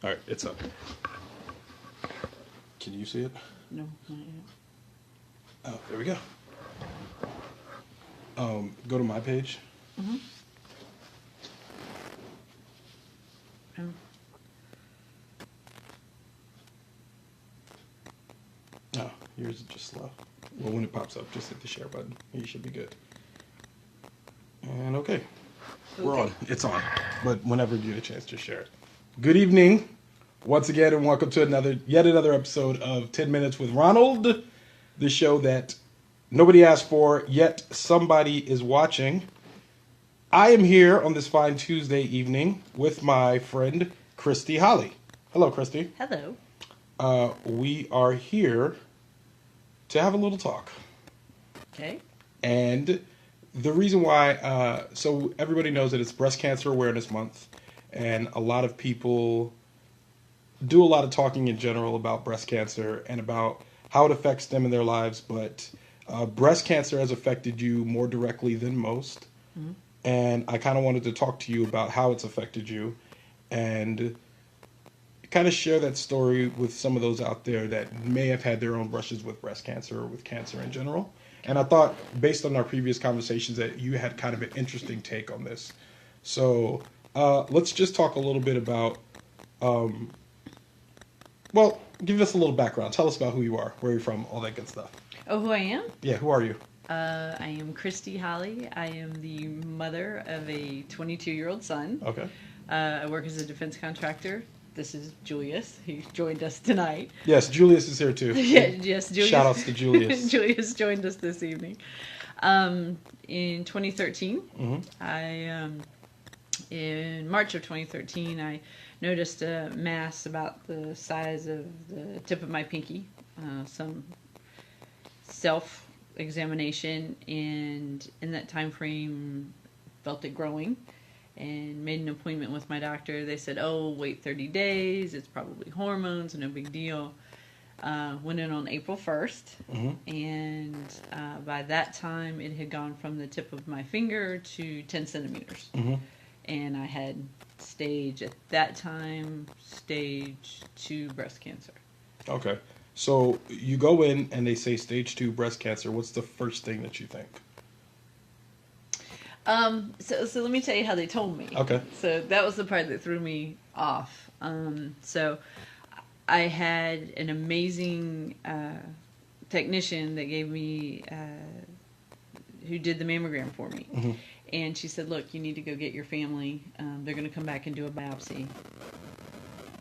All right, it's up. Can you see it? No, not yet. Oh, there we go. Go to my page. Mm-hmm. Oh, yours is just slow. Well, when it pops up, just hit the share button. You should be good. And okay. We're on. It's on. But whenever you get a chance, just share it. Good evening, once again, and welcome to yet another episode of 10 Minutes with Ronald, the show that nobody asked for, yet somebody is watching. I am here on this fine Tuesday evening with my friend, Christy Holly. Hello, Christy. Hello. We are here to have a little talk. Okay. And the reason why, so everybody knows that it's Breast Cancer Awareness Month, and a lot of people do a lot of talking in general about breast cancer and about how it affects them in their lives, but breast cancer has affected you more directly than most. Mm-hmm. And I kind of wanted to talk to you about how it's affected you and kind of share that story with some of those out there that may have had their own brushes with breast cancer or with cancer in general. And I thought, based on our previous conversations, that you had kind of an interesting take on this. So let's just talk a little bit about, well, give us a little background. Tell us about who you are, where you're from, all that good stuff. Oh, who I am? Yeah, who are you? I am Christy Holly. I am the mother of a 22-year-old son. Okay. I work as a defense contractor. This is Julius. He joined us tonight. Yes, Julius is here too. Yes, Julius. Shout outs to Julius. Julius joined us this evening. In 2013, Mm-hmm. In March of 2013, I noticed a mass about the size of the tip of my pinky. Some self-examination, and in that time frame, felt it growing. And made an appointment with my doctor. They said, oh, wait 30 days. It's probably hormones, no big deal. Went in on April 1st. Mm-hmm. And by that time, it had gone from the tip of my finger to 10 centimeters. Mm-hmm. And I had stage 2 breast cancer. Okay. So you go in and they say stage 2 breast cancer. What's the first thing that you think? So let me tell you how they told me. Okay. So that was the part that threw me off. So I had an amazing technician that gave me, who did the mammogram for me. Mm-hmm. And she said, look, you need to go get your family. They're going to come back and do a biopsy.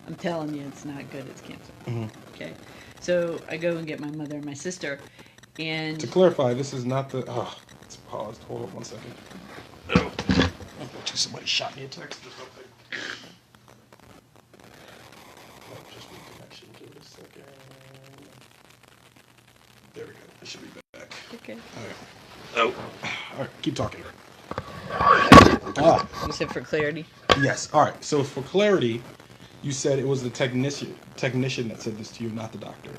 I'm telling you, it's not good. It's cancer. Mm-hmm. Okay. So I go and get my mother and my sister. And to clarify, this is not the... Oh, it's paused. Hold on one second. Oh, I bet you somebody shot me a text or something. Just reconnection. Give it a second. There we go. I should be back. Okay. All right. Oh. All right. Keep talking. You said for clarity? Yes. All right. So for clarity, you said it was the technician that said this to you, not the doctor.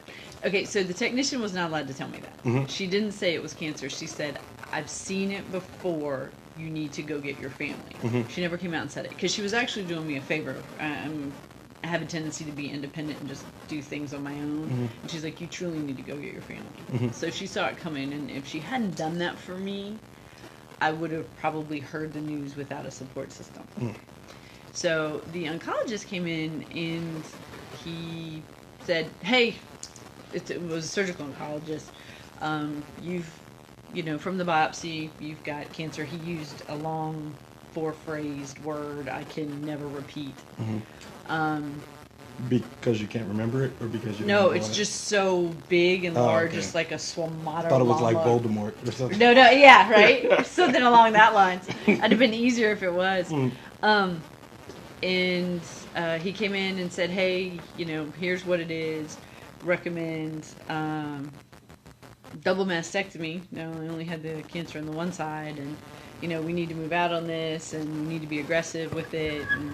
Okay, so the technician was not allowed to tell me that. Mm-hmm. She didn't say it was cancer. She said, I've seen it before. You need to go get your family. Mm-hmm. She never came out and said it because she was actually doing me a favor. I have a tendency to be independent and just do things on my own. Mm-hmm. And she's like, you truly need to go get your family. Mm-hmm. So she saw it coming, and if she hadn't done that for me, I would have probably heard the news without a support system. Mm. So the oncologist came in and he said, hey, it was a surgical oncologist. From the biopsy, you've got cancer. He used a long 4-phrased word I can never repeat. Mm-hmm. Because you can't remember it, or because you... No, it's just so big and large, okay. Just like a swamata. I thought it was like Voldemort or something. No, yeah, right? Something along that lines. It'd have been easier if it was. Mm. And he came in and said, hey, here's what it is. Recommend double mastectomy. I only had the cancer on the one side, and we need to move out on this, and we need to be aggressive with it. And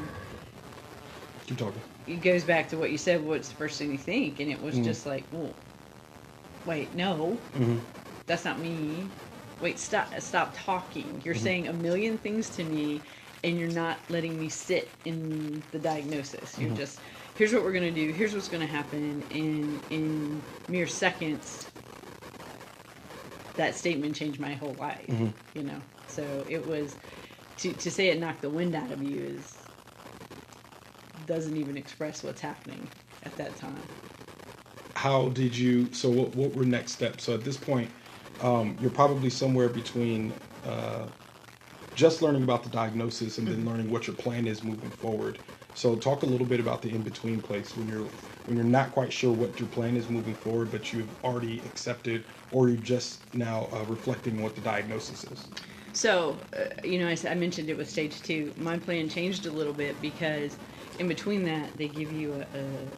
keep talking. It goes back to what you said. What's the first thing you think? And it was just like, well, wait, no, that's not me. Wait, stop talking. You're saying a million things to me, and you're not letting me sit in the diagnosis. You're just, here's what we're going to do, here's what's going to happen, and in mere seconds, that statement changed my whole life, you know. So it was, to say it knocked the wind out of you doesn't even express what's happening at that time. How did you, so what were next steps? So at this point, you're probably somewhere between just learning about the diagnosis and then learning what your plan is moving forward. So talk a little bit about the in-between place when you're not quite sure what your plan is moving forward, but you've already accepted, or you're just now reflecting what the diagnosis is. So, you know, I mentioned it with stage 2. My plan changed a little bit because in between that, they give you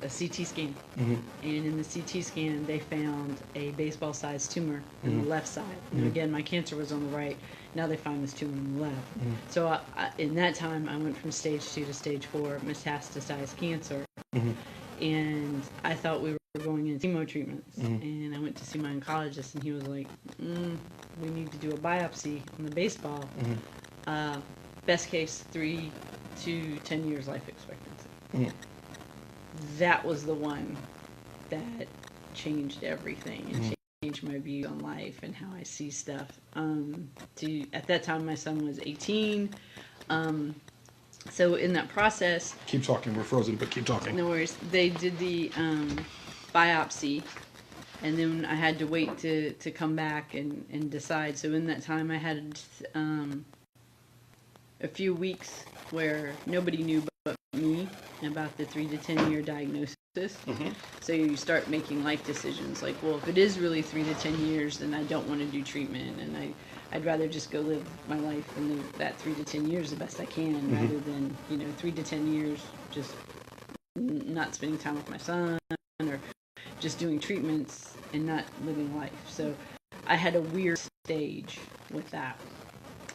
a CT scan. And in the CT scan, they found a baseball-sized tumor on the left side. And again, my cancer was on the right. Now they find this tumor on the left. So in that time, I went from stage 2 to stage 4, metastasized cancer. And I thought we were going into chemo treatments. And I went to see my oncologist, and he was like, we need to do a biopsy on the baseball. Best case, 3 to 10 years life expectancy. That was the one that changed everything and changed my view on life and how I see stuff. At that time, my son was 18. So in that process... Keep talking. We're frozen, but keep talking. No worries. They did the biopsy, and then I had to wait to come back and decide. So in that time, I had a few weeks where nobody knew but me about the 3 to 10 year diagnosis. So you start making life decisions like, well, if it is really 3 to 10 years, then I don't want to do treatment, and I'd rather just go live my life and live that 3 to 10 years the best I can, rather than, 3 to 10 years just not spending time with my son or just doing treatments and not living life. So I had a weird stage with that.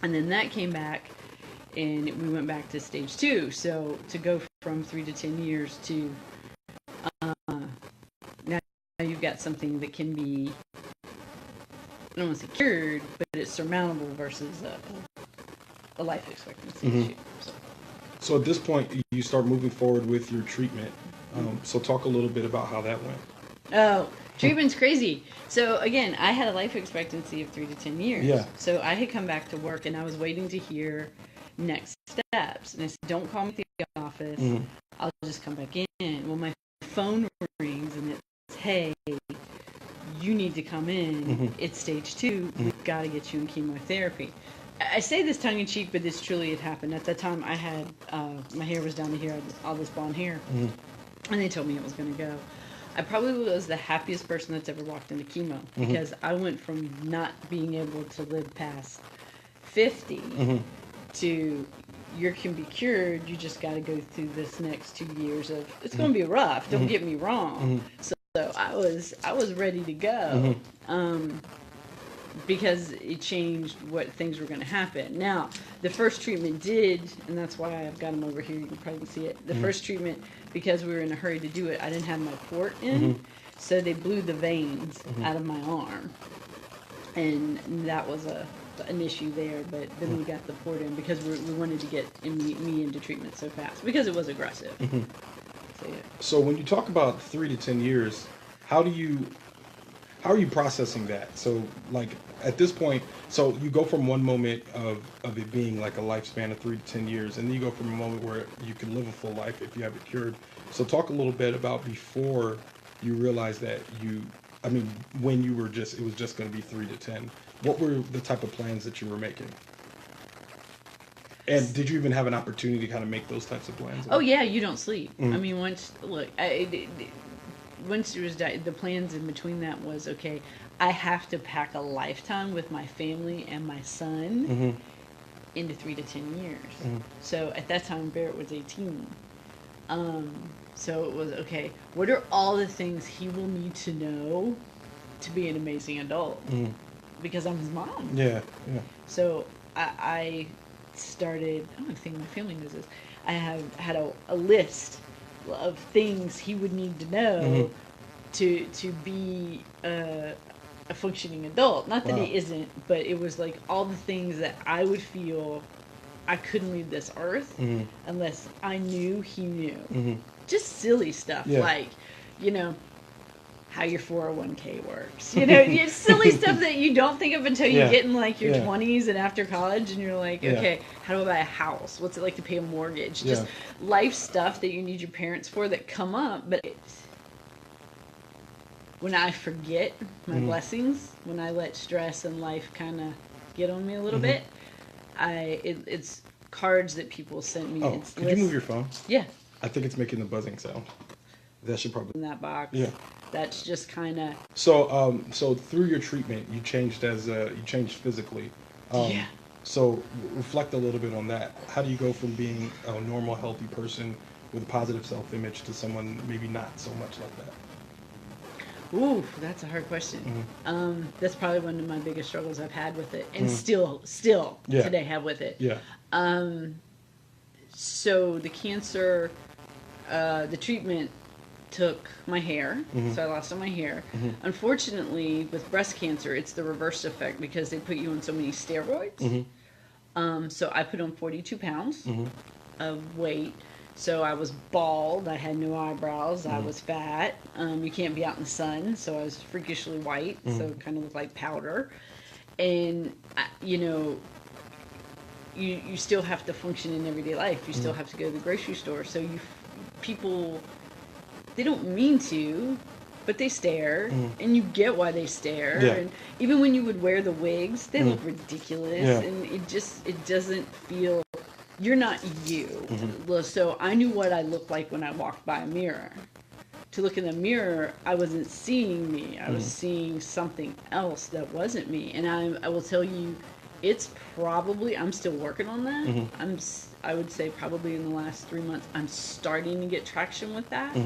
And then that came back, and we went back to stage 2. So to go from 3 to 10 years to now you've got something that can be, I don't want to say cured, but it's surmountable versus a life expectancy issue. So at this point, you start moving forward with your treatment. So talk a little bit about how that went. Oh, treatment's crazy. So again, I had a life expectancy of 3 to 10 years. Yeah. So I had come back to work, and I was waiting to hear next steps. And I said, don't call me at the office. I'll just come back in. Well, my phone rings, and it's, hey, you need to come in. It's stage 2. We've got to get you in chemotherapy. I say this tongue-in-cheek, but this truly had happened. At that time, I had, my hair was down to here, I had all this blonde hair. And they told me it was going to go. I probably was the happiest person that's ever walked into chemo, because I went from not being able to live past 50 to you can be cured, you just got to go through this next 2 years of, it's going to be rough, don't get me wrong. So I was ready to go, because it changed what things were going to happen. Now, the first treatment did, and that's why I've got them over here, you can probably see it. The first treatment, because we were in a hurry to do it, I didn't have my port in, so they blew the veins out of my arm. And that was an issue there, but then we got the port in because we wanted to get me into treatment so fast, because it was aggressive. So, yeah. So when you talk about 3 to 10 years, how are you processing that? So like at this point, so you go from one moment of it being like a lifespan of 3 to 10 years, and then you go from a moment where you can live a full life if you have it cured. So talk a little bit about before you realized that when you were it was just going to be 3 to 10. What were the type of plans that you were making? And did you even have an opportunity to kind of make those types of plans? Oh yeah, you don't sleep. I mean, once it was the plans in between that was, okay, I have to pack a lifetime with my family and my son into 3 to 10 years. So at that time, Barrett was 18. So it was, okay, what are all the things he will need to know to be an amazing adult? Because I'm his mom. Yeah. So I started, I don't think my family knows this, I have had a list of things he would need to know to be a functioning adult. Not that he isn't, but it was like all the things that I would feel I couldn't leave this earth unless I knew he knew. Just silly stuff Yeah. like, you know, how your 401k works. You know, it's silly stuff that you don't think of until you Yeah. get in like your Yeah. 20s and after college, and you're like, Yeah. okay, how do I buy a house? What's it like to pay a mortgage? Yeah. Just life stuff that you need your parents for that come up. But when I forget my blessings, when I let stress and life kind of get on me a little bit, it's cards that people send me. Oh, It's could you move your phone? Yeah, I think it's making the buzzing sound. That should probably. in that box. Yeah. That's just kind of So through your treatment, you changed you changed physically. Yeah. So reflect a little bit on that. How do you go from being a normal, healthy person with a positive self-image to someone maybe not so much like that? Ooh, that's a hard question. That's probably one of my biggest struggles I've had with it, and still Yeah. today have with it. Yeah. So the cancer, the treatment took my hair, so I lost all my hair. Unfortunately, with breast cancer, it's the reverse effect because they put you on so many steroids. So I put on 42 pounds of weight. So I was bald. I had no eyebrows. I was fat. You can't be out in the sun, so I was freakishly white. So it kind of looked like powder. And you know, you still have to function in everyday life. You still have to go to the grocery store. So people, they don't mean to, but they stare, and you get why they stare. Yeah. And even when you would wear the wigs, they look ridiculous, Yeah. and it doesn't feel. You're not you. So I knew what I looked like when I walked by a mirror. To look in the mirror, I wasn't seeing me. I was seeing something else that wasn't me. And I will tell you, it's probably, I'm still working on that. I would say probably in the last 3 months, I'm starting to get traction with that.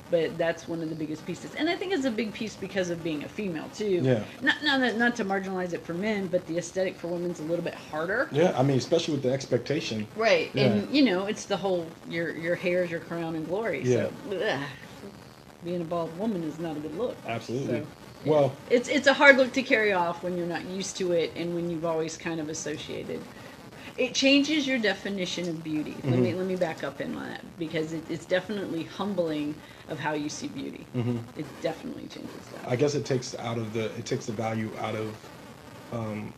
But that's one of the biggest pieces. And I think it's a big piece because of being a female, too. Yeah. Not to marginalize it for men, but the aesthetic for women's a little bit harder. Yeah, I mean, especially with the expectation. Right. Yeah. And, you know, it's the whole, your hair is your crown and glory. Yeah. So, being a bald woman is not a good look. Absolutely. So, Well, it's a hard look to carry off when you're not used to it and when you've always kind of associated. It changes your definition of beauty. Let me back up in on that because it's definitely humbling of how you see beauty. It definitely changes that. I guess it takes the value out of I'm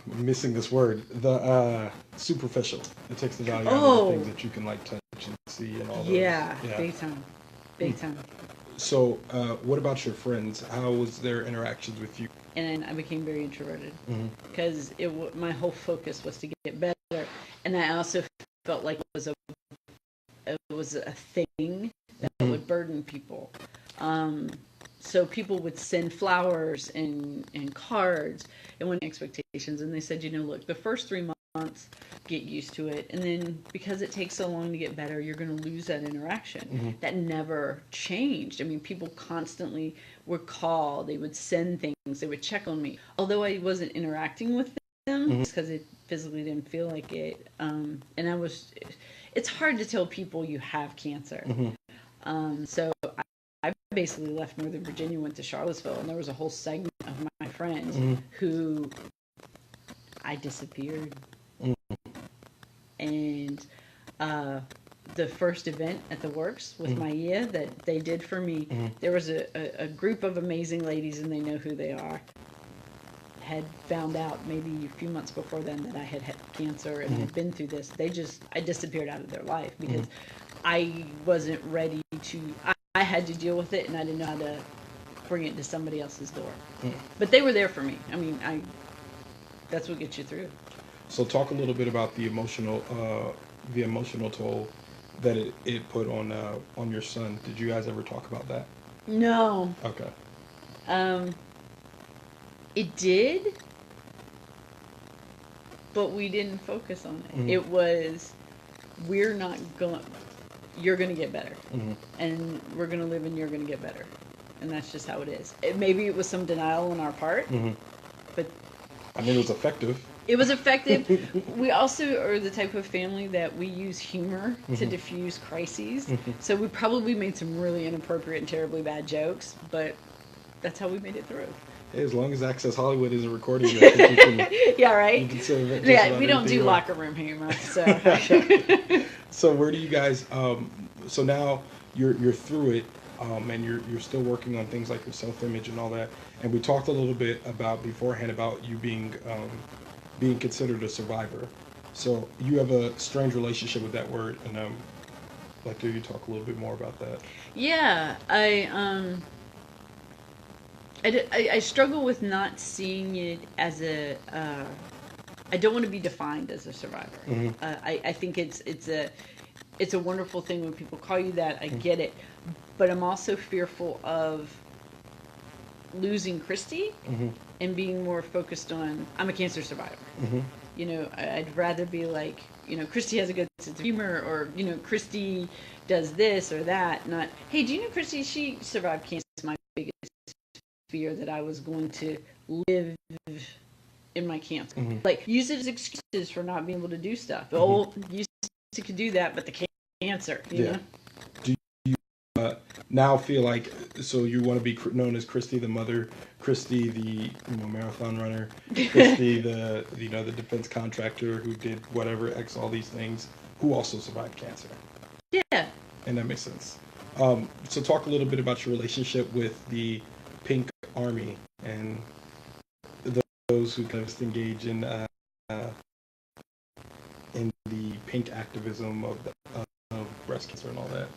missing this word, the superficial. It takes the value out of the things that you can like touch and see and all those. Yeah, big time. Big time. So what about your friends? How was their interactions with you? And then I became very introverted because my whole focus was to get better, and I also felt like it was a thing that would burden people. So people would send flowers and cards and want expectations, and they said, you know, look, the first 3 months, get used to it, and then because it takes so long to get better, you're going to lose that interaction. That never changed. I mean, people constantly would call, they would send things, they would check on me, although I wasn't interacting with them because it physically didn't feel like it. And it's hard to tell people you have cancer. So I basically left Northern Virginia, went to Charlottesville, and there was a whole segment of my friends who I disappeared. And the first event at the Works with Maya that they did for me, there was a group of amazing ladies, and they know who they are, had found out maybe a few months before then that I had cancer and had been through this. I disappeared out of their life because I wasn't ready to, I had to deal with it, and I didn't know how to bring it to somebody else's door. But they were there for me. I mean, that's what gets you through. So talk a little bit about the emotional toll that it put on your son. Did you guys ever talk about that? No. Okay. It did, but we didn't focus on it. It was, you're going to get better. And we're going to live and you're going to get better. And that's just how it is. Maybe it was some denial on our part, but I mean, it was effective. It was effective. We also are the type of family that we use humor to diffuse crises. So we probably made some really inappropriate and terribly bad jokes, but that's how we made it through. Hey, as long as Access Hollywood isn't recording you, I think you can. Yeah, right. You can say just Yeah, about we don't anything do you want. locker room humor, so. So where do you guys? So now you're through it, and you're still working on things like your self-image and all that. And we talked a little bit about beforehand about you being considered a survivor. So you have a strange relationship with that word, and like to you talk a little bit more about that. Yeah, I struggle with not seeing it as a. I don't want to be defined as a survivor. Mm-hmm. I think it's a wonderful thing when people call you that. I get it, but I'm also fearful of losing Christy Mm-hmm. and being more focused on I'm a cancer survivor. Mm-hmm. You know, I'd rather be like, you know, Christy has a good sense of humor, or, you know, Christy does this or that. Not, hey, do you know Christy? She survived cancer. It's my biggest fear that I was going to live in my cancer. Mm-hmm. Like, use it as excuses for not being able to do stuff. Mm-hmm. Oh, you could do that, but the cancer, you know? Do you now feel like, so you want to be known as Christy the mother, Christy the marathon runner, Christy the the defense contractor who did whatever X all these things, who also survived cancer? Yeah. And that makes sense. So talk a little bit about your relationship with the Pink Army and those who kind of engage in the pink activism of breast cancer and all that.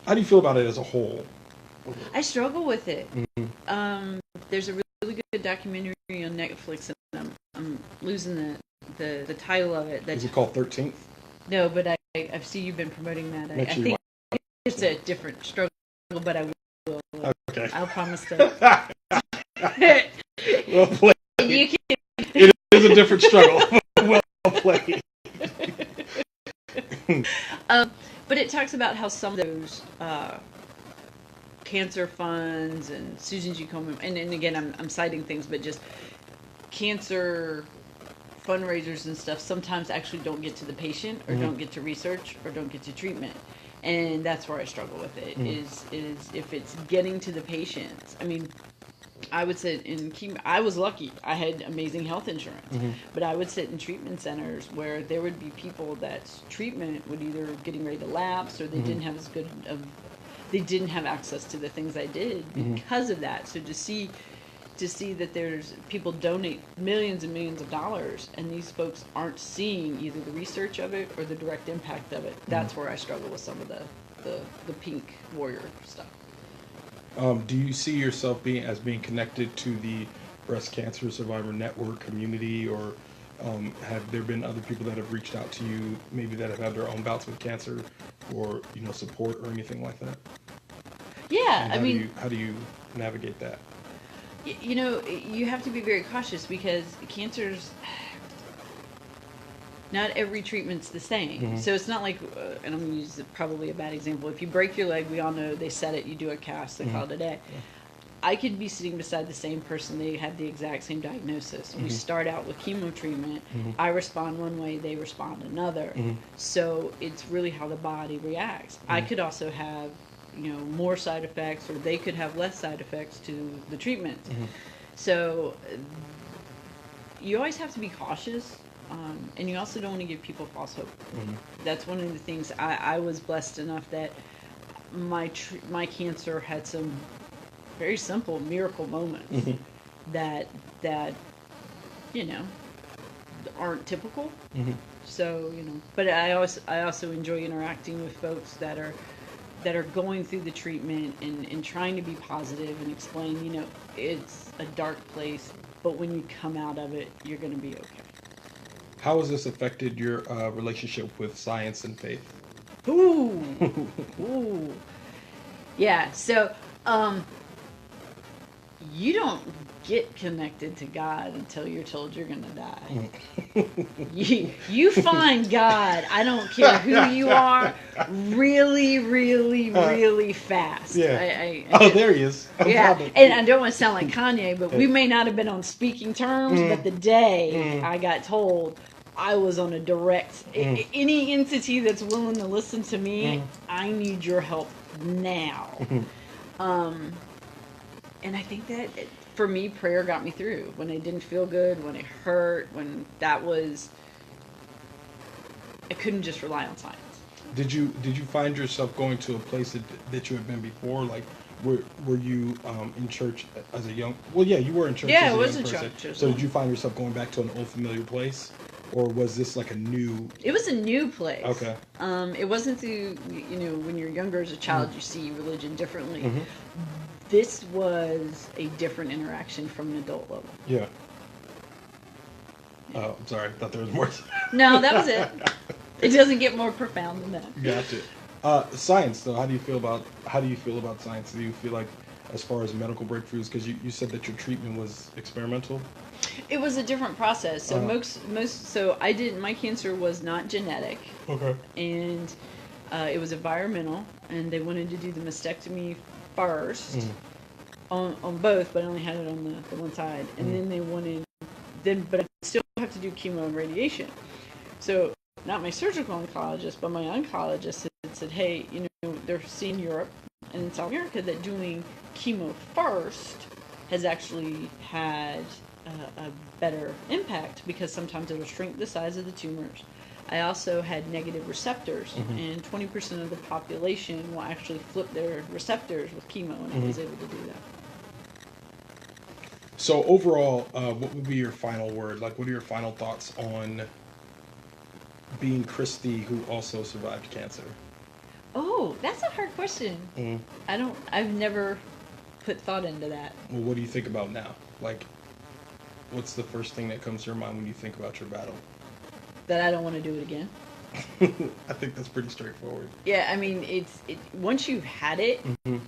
How do you feel about it as a whole? I struggle with it. Mm-hmm. There's a really good documentary on Netflix, and I'm losing the title of it. Is it called 13th? No, but I've seen you've been promoting that. I think it's a different struggle, but I will. Okay. I'll promise to. Well played. You can. It is a different struggle. Well played. But it talks about how some of those cancer funds and Susan G. Komen, and again, I'm citing things, but just cancer fundraisers and stuff sometimes actually don't get to the patient, or don't get to research, or don't get to treatment. And that's where I struggle with it, is if it's getting to the patients. I mean, I would sit in chemo. I was lucky. I had amazing health insurance. But I would sit in treatment centers where there would be people that treatment would either getting ready to lapse, or they didn't have as good of, they didn't have access to the things I did because of that. So to see that there's people donate millions and millions of dollars, and these folks aren't seeing either the research of it or the direct impact of it, that's where I struggle with some of the pink warrior stuff. Do you see yourself being connected to the breast cancer survivor network community, or have there been other people that have reached out to you, maybe that have had their own bouts with cancer, or support or anything like that? Yeah, how do you navigate that? You have to be very cautious, because cancer's, not every treatment's the same. So it's not like, and I'm going to use probably a bad example. If you break your leg, we all know they set it, you do a cast, they call it a day. Yeah. I could be sitting beside the same person, they have the exact same diagnosis. We start out with chemo treatment, I respond one way, they respond another. So it's really how the body reacts. I could also have more side effects, or they could have less side effects to the treatment. So you always have to be cautious. And you also don't want to give people false hope. That's one of the things. I was blessed enough that my cancer had some very simple miracle moments that aren't typical. So but I also enjoy interacting with folks that are going through the treatment and trying to be positive and explain, it's a dark place, but when you come out of it, you're going to be okay. How has this affected your relationship with science and faith? Ooh. Ooh. Yeah, so you don't get connected to God until you're told you're going to die. You find God, I don't care who you are, really, really, really fast. Yeah. There he is. Yeah, and I don't want to sound like Kanye, but we may not have been on speaking terms, but the day I got told, I was on a direct, any entity that's willing to listen to me, I need your help now. And I think that for me, prayer got me through. When it didn't feel good, when it hurt, when that was, I couldn't just rely on science. Did you find yourself going to a place that you had been before? Like, were you in church as a young? Well, yeah, you were in church. Yeah, as I a was young in person. church. So did you find yourself going back to an old familiar place, or was this like a new? It was a new place. Okay. It wasn't through, when you're younger as a child, you see religion differently. Mm-hmm. This was a different interaction from an adult level. Yeah. Oh, I'm sorry. I thought there was more. No, that was it. It doesn't get more profound than that. Gotcha. Science, though. How do you feel about science? Do you feel like, as far as medical breakthroughs, because you said that your treatment was experimental? It was a different process. So my cancer was not genetic. Okay. And it was environmental, and they wanted to do the mastectomy first on both, but I only had it on the one side. And then they wanted, but I still have to do chemo and radiation. So not my surgical oncologist, but my oncologist said, hey, they're seeing Europe and in South America that doing chemo first has actually had a better impact, because sometimes it'll shrink the size of the tumors. I also had negative receptors, and 20% of the population will actually flip their receptors with chemo, and I was able to do that. So overall, what would be your final word? Like, what are your final thoughts on being Christy, who also survived cancer? Oh, that's a hard question. I've never put thought into that. Well, what do you think about now? Like, what's the first thing that comes to your mind when you think about your battle? That I don't want to do it again. I think that's pretty straightforward. Yeah, I mean, once you've had it,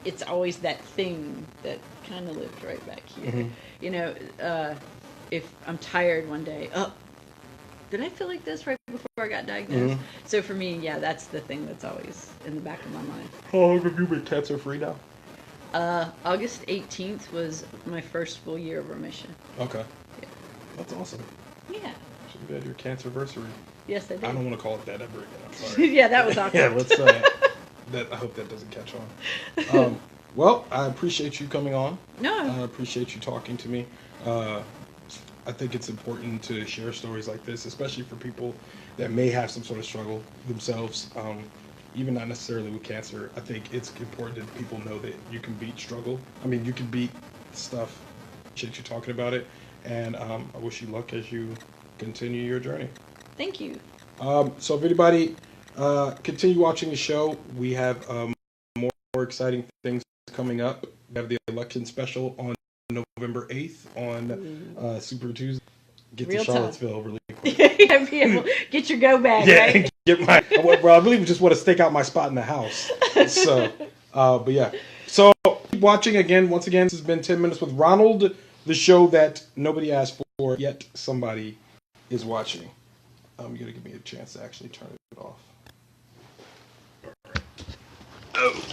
it's always that thing that kind of lives right back here. If I'm tired one day, did I feel like this right before I got diagnosed? So for me, yeah, that's the thing that's always in the back of my mind. How long have you been cancer free now? August 18th was my first full year of remission. Okay. Yeah. That's awesome. Yeah. So you had your cancerversary. Yes, I did. I don't want to call it that ever again. I'm sorry. Yeah, that was awkward. Yeah, let's. I hope that doesn't catch on. Well, I appreciate you coming on. No. I appreciate you talking to me. I think it's important to share stories like this, especially for people that may have some sort of struggle themselves, even not necessarily with cancer. I think it's important that people know that you can beat struggle. I mean, you can beat stuff. Appreciate you talking about it, and I wish you luck as you continue your journey. Thank you. So if anybody continue watching the show, we have more exciting things coming up. We have the election special on November 8th on Super Tuesday. Get Real to Charlottesville really quick. Get your go bag, right? Get my. Well, I really just want to stake out my spot in the house. So, but yeah. So keep watching again. Once again, this has been 10 Minutes with Ronald, the show that nobody asked for, yet somebody is watching. You gotta give me a chance to actually turn it off. All right. Oh.